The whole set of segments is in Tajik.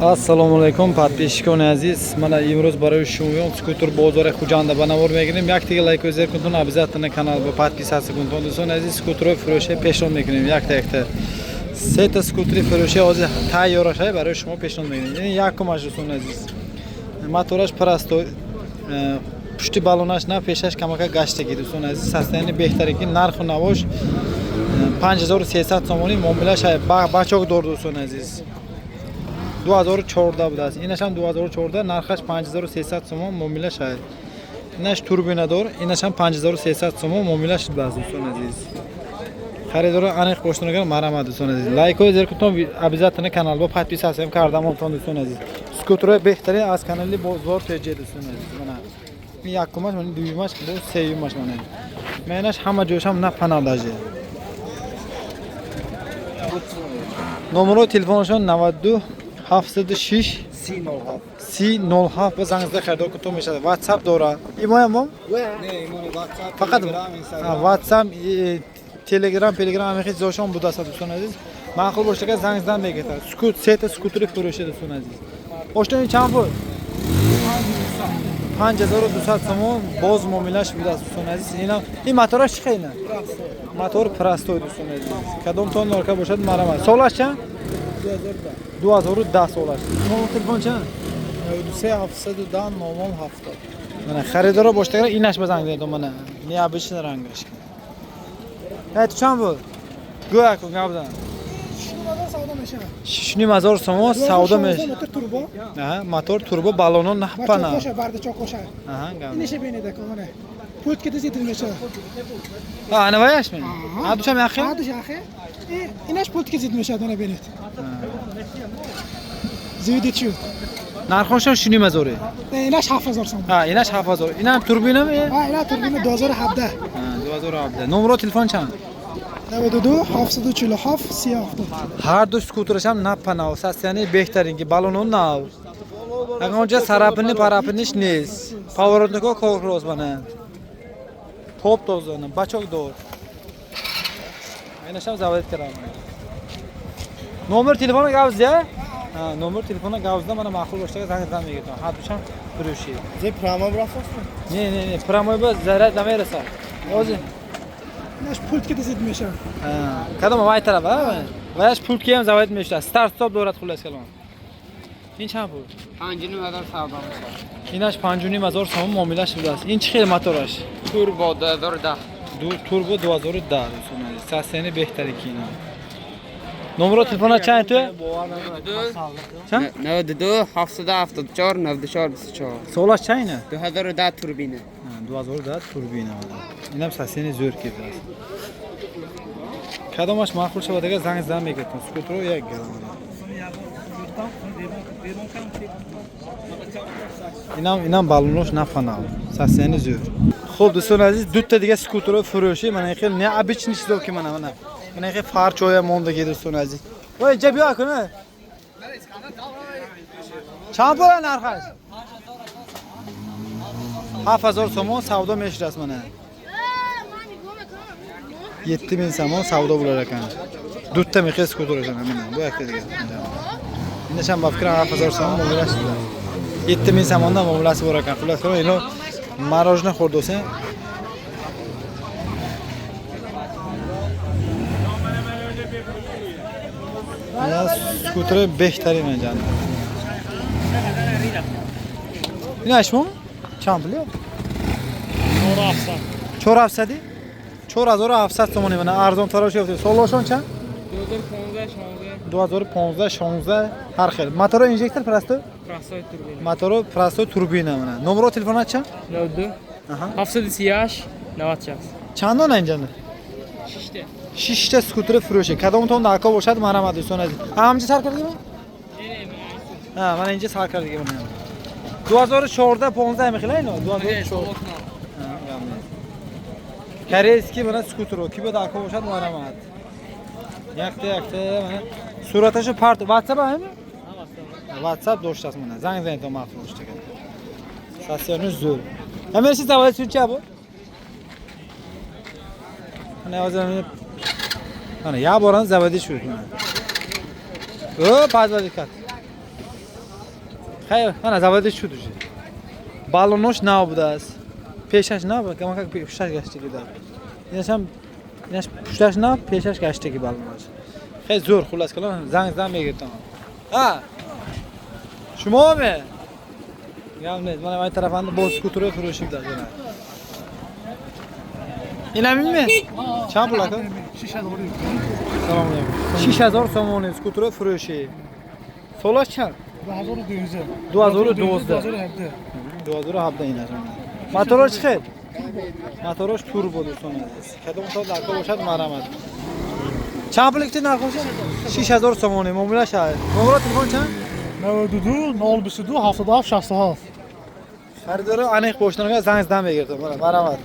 Assalomu alaykum подписчикони азиз. Мана имрӯз барои шумоён скутер бозори Хуҷанда ба навор мегирем. Як тига лайк озер кунтон, обязательно канал ба подписаться кунтон. Дӯстон азиз, скутерои фурӯшӣ пешон мекунем. Якта се та скутери фурӯшӣ ҳозир тайёрашай барои шумо пешон мегирем. Ин якумаш дӯстон азиз. Мотораш простой, пушти балонаш на пешаш камака гаштаги дӯстон азиз. Состояние беҳтаре ки нарху навош 5300 сомони муомилаш бачок дор дӯстон азиз. 2014 будааст. Инаш ҳам 2014, нархаш 5300 сомон муомила шуд. Инаш турбинадор, инаш ҳам 5300 сомон муомила шудааст дӯстон азиз. Харидора аниқ боштонагар марамат дӯстон азиз. Лайкои зер кунтон, обязательно канал ба подписация кардамонтон дӯстон азиз. Скутерои беҳтарин аз канали Бозор Теҷе дӯстон азиз. Мана ин якумаш, мана дуюмаш, бо сеюмаш мана. Менаш ҳама ҷойшам на панадаже. Номерои телефонашон 92 76 307 ба зангзида харидор кунтон мешавад. WhatsApp дора. Имоям мом? Не, имони WhatsApp, Фақат Telegram, Instagram. WhatsApp, Telegram амихи зошон будааст дӯстон азиз. Маъқул боша ки зангзида мегирад. Скут сета скутери фурӯши дӯстон азиз. Оштони чанд пул? 5200 сомон боз муомилаш будааст дӯстон азиз. Ин мотораш чӣ хеле? Мотор простой дӯстон азиз. Кадом тон норка бошад марамат. Солаш чанд? 2010 солаш. Номер телефон чанд? 3710 0070. Mana xaridor boshdagilar inash bazang dedi mana. Необычный рангаш. Ayt cham bu? Go'ak gapdan. Shuni mazor somo savdo mesh. Motor turbo. Aha, motor turbo balonon nahpana. Qo'sha, barda choq qo'sha. Aha, gap. Inishe benida mana. Pultga tezetilmecha. Ha, ana vayashmi? Ha, dusham yaxshi. Ha, dush yaxshi. Inash pultga tezetilmecha mana benet. Zvidetchu. Narxoshon shuni mazori. Inash 7000 so'm. Ha, inash 7000. Ina ham turbinami? Ha, ina turbina 2007. Ha, 2007. Nomero telefon chand? 92 747 37. Har du skuterаш ham напана, состояние беҳтарин ки балонон нав. Ягонҷа сарапини парапиниш нест. Поворотнико коркроз бана. Топ тозана, бачок дор. Инашам заводит кардам. Номер телефона гавзда? Ha, номер телефона гавзда мана маъқул боштага зангзида мегирдам. Ҳадушам фурӯши. Зе прямо брафасmi? Не, прямо ба зарад намераса. Озин. Inash pultga tezetilmecha. Ha, кадом вай тараф, а? Ваяш пултки ham заводит мешуда. Старт стоп дорад хулас калон. Ин чанд пул? 5000 savdo qildi. Inash 5000 сомон муомилаш будааст. Ин чӣ хел мотораш? Turbo 2010. Turbo 2010 дӯстон. Состояние беҳтаре ки ина. Номеро телефона чанд то? 92 774 94 24. Солаш чанд ина? 2010 turbina. 2010 турбина. Инам состояние зӯр ки будааст. Кадомаш маъқул шавад агар занг зам мегирдам. Скутеро як грам. Инам балонош нафанал. Состояние зӯр. Хуб дӯстон азиз, дута дига скутеро фурӯшӣ мана хел необычный чизо ки мана. Мана хел фарчоя мондаги дӯстон азиз. Ой, инҷа биё куна. Чанд пул нархаш? 7000 сомон savdo мешудаст мана. 7000 сомон savdo bo'lar ekan. Dutta mexes skuterasham mana bu yakta degan. Indasham ba fikram 7000 сомон muomalash. 7000 somondan muomalasi bor ekan. Xullas qilib, ino marojna xordosa. Ya skuter behtari menjan. Inashmi? Chand pul? 4700. 4700 сомон mana arzon tarosh yo'q. Soloshon chand? 2015 16 har xil. Motor injektor prostoy? Prostoy turbina. Motor prostoy turbina mana. Nomero telefon chand? 02 Aha. 730 90. Chand dona injanda? 6 ta skuter фурӯши. Кадомтон дако бошад марамат дӯстон азиз. Ҳамҷа сар кардигами? Ha, mana inja sar kardigami mana. 2014 15 мехилай ино? 2014. Корейский mana skuter ки ба дако бошад марамат. Якта mana сураташо парт WhatsApp ҳами? WhatsApp доштаст mana. Занг занг то маъқул боштага. Состояние зӯр. Ҳамеша заводит чунча бу? Mana hozir mana ya boran zavodi shu. O, pazva diqqat. Hayır, ana zavodi şu düşü. Balonoş ne bu das? Peşaş ne bu? Kama kak peşaş geçti gibi. Yaşam yaş peşaş ne? Peşaş geçti gibi balonoş. Hayır zor xulas kalan zang megirdim. Ha. Şuma mı? Gelmez. Bana ay tarafında boz skuturu fırışıp da yana. İnamin mi? Çam bulak. Şişe doğru. Tamam aleyküm. 6000 somon skuturu fırışı. Solaş çan. 2012. 2012. 2017 اینا موتورش خیلی موتورش توربو دوستان عزیز کدوم تا دکا باشد مرمت چند پلیکتی نرخوش 6000 تومانی معامله شد نمره تلفن چند 92 022 77 67. خریدار انیق پشتونگا زنگ زدم بگیرتم مرمت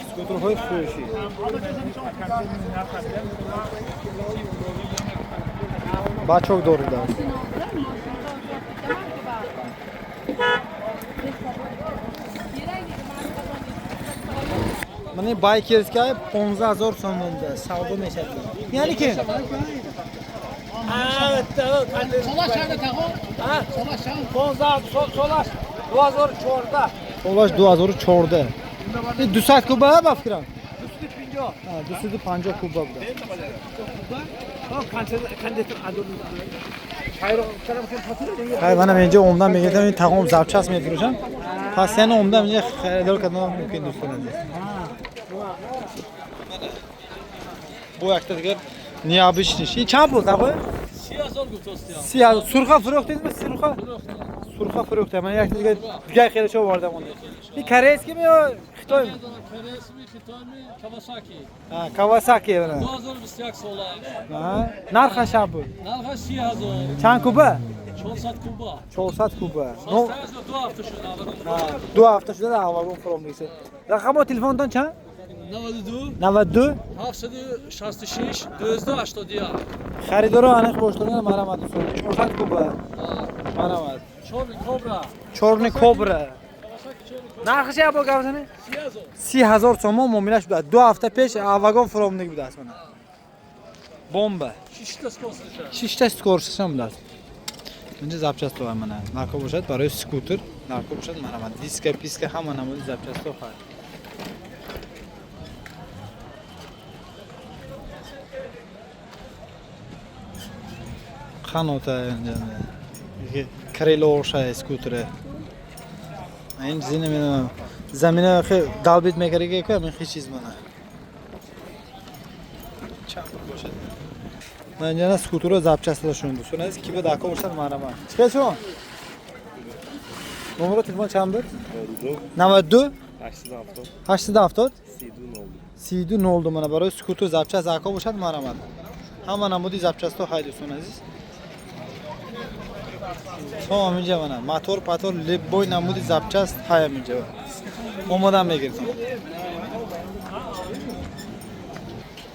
اسکوترهای فروشی بچه‌ها دور دست من بایکرز که 15000 تومان ده سودا میشه یعنی که Solaş çayda tağı. ha Solaş çay. 15000 solaş 2014 این 200 کوبه با فکرم 250 کوبه بود خیلی من اینجا عمدن میگم این تمام زبچس میفروشم پس یعنی عمدن اینجا خریدار کردن ممکن دوستان عزیز bu yakta دیگر نیابش نیست این چند بود آقا 3000 گفتست 30,000 سرخه فروختید می سرخه سرخه فروخته من یک دیگه دیگه خیلی چه واردم اون این کره است که می خطای کرسمی خیتامی کawasaki ها کawasaki بنا 2021 solar ها نرخش چند بود narxı 3000 چند کوبه 400 kuba 400 کوبه no 2 hafta şöyle alırım دو هفته شده در آواگون فرام نیست رقم تلفنتان چند 92 92 766 287 خریدار انیق پشتونه مرمت دوستان 400 کوبه مرمت çorlu kobra چورن کوبره kawasaki çorlu نرخش چه با گفتنه 3000 30,000 تومان معاملش بود 2 هفته پیش آواگون فرام بود است من بمب şişte sponsorşa 6 تا اسکورسش هم بود اینجا زبچست تو منه نرخ باشد برای اسکوتر نرخ باشد مرمت دیسک پیسک همه نمود زبچست تو خواهد خانوتا اینجا کریلوش اسکوتره این زمینه خیلی دالبیت میگیره که من خیلی چیز منه چند باشد من اینجا اسکوتر رو زبچست داشتم دوستان از کی به دکا باشد مرمت چه شو نمره تلفن چند بود 92 870 32 oldu bana برای اسکوتر زبچست دکا باشد مرمت همه نمودی زبچست تو خیلی دوستان عزیز tamam اینجا من موتور پاتور لب بوی نمودی زبچست هایم اینجا اومدم میگیرم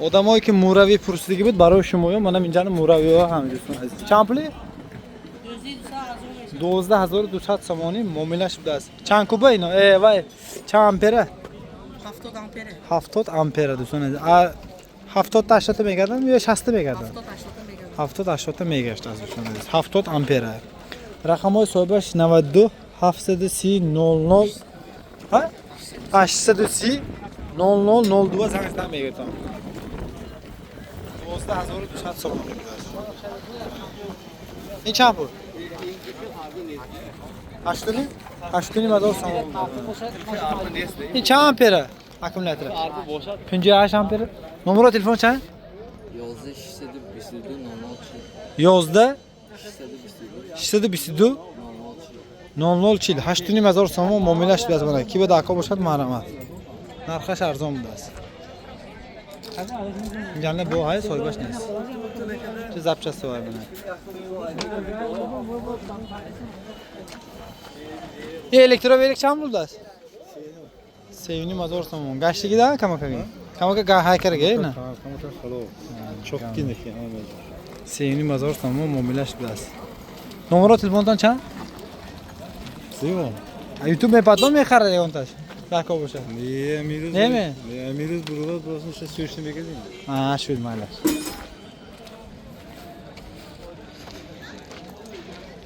آدمایی که موروی پرسیدگی بود برای شما منم اینجا موروی ها هم دوستان عزیز چند پولی 12200 تومانی معاملهش بوده است چند کوبه اینا ای وای چند امپره 70 ampere. 70 امپره دوستان عزیز 70 تا 80 میگردن یا 60 میگردن 70 80 میگشت از دوستان عزیز 70 امپره رقم های صاحبش 92 730 00 ها 830 0002 زنگ زدم میگردم 12200 تومان این چند بود 8,500 تومان این چند امپره اکومولاتور 58 امپره نمره تلفن چند 11 622 0040 8,500 تومان معاملهش بیاد بنا کی به دکا باشد مرمت نرخش ارزان بوده است جنله بو های صاحبش نیست چه زبچست وای بنا این الکتروویلیک چند بوده است 3,500 تومان گشتگی دارن کما که های کرده نه çok kindik yani. 3,500 تومان معاملهش بیاد است نمره تلفنتان چند Değil یوتیوب میپادون میخره اونتاش دکا باشه Niye emiriz? Değil mi? Emiriz burada burası işte sürüştü bekledin. Ha şöyle maalesef